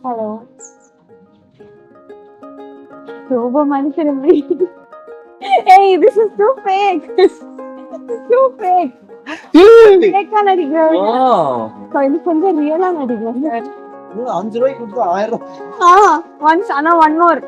Hello. ரொம்ப மனுஷன். Hey, this is too fake. Too fake. Fake நடிக்கிறேன். இது கொஞ்சம் ரியலா நடிக்கிறேன் சார். 5 ரூபாய்க்கு கொடுத்தா 1000. once ஆனா one more.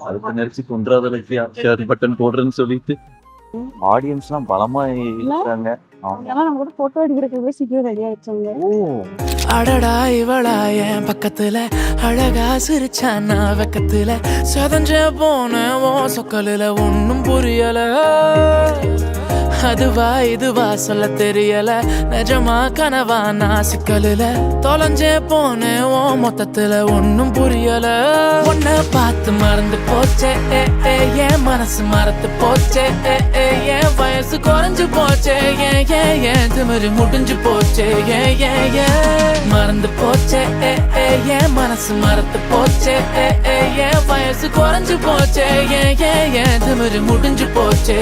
அதுக்கு நெரிச்சு கொன்றாதற்கு பட்டன் போடுறேன்னு சொல்லிட்டு ஆடியன்ஸ்லாம் பலமா இருக்காங்க. நம்ம கூட போட்டோ எடுக்கிறதுக்கு சீக்கிரம் ரெடி ஆயிடுச்சாங்க. அடடா இவளா என் பக்கத்துல அழகா சிரிச்சானா வெக்கத்துல சதஞ்ச போன ஓ சொக்கலுல ஒன்னும் புரியல. அதுவா இதுவா சொல்ல தெரியல. நிஜமா கனவா நான் சிக்கலுல தொலைஞ்சே போன ஓ மொத்தத்துல ஒன்னும் புரியல. உன்னை பார்த்து மறந்து போச்சே என் மனசு மறந்து போச்சே என் வயசு குறைஞ்சு போச்சே ஏன் திமிரு முடிஞ்சு போச்சே மறந்து போச்சே என் மனசு மறந்து போச்சே என் வயசு குறைஞ்சு போச்சே ஏன் திமிரு முடிஞ்சு போச்சே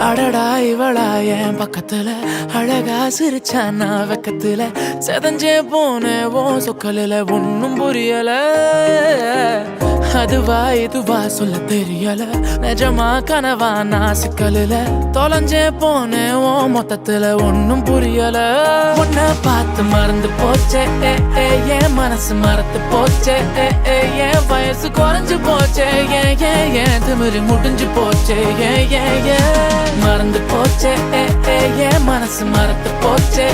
அடடா இவளா என் பக்கத்துல அழகா சிரிச்சானா வெக்கத்துல செதஞ்சே போன ஓ சொக்கலுல ஒன்னும் புரியல. அதுவா இதுவா சொல்ல தெரியல. நிஜமா கனவா நான் சிக்கலுல தொலைஞ்சே போன ஓ மொத்தத்துல ஒன்னும் புரியல. உன்னை பார்த்து மறந்து போச்சே என் மனசு மறந்து போச்சே என் வயசு குறைஞ்சு போச்சே ஏன் திமிரு முடிஞ்சு போச்சே மறந்து போச்சே என் மனசு மறந்து போச்சே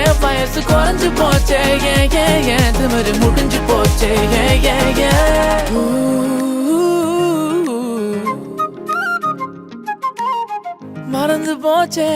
என் வயசு குறைஞ்சு போச்சே ஏன் திமிரு முடிஞ்சு போச்சே மறந்து போச்சே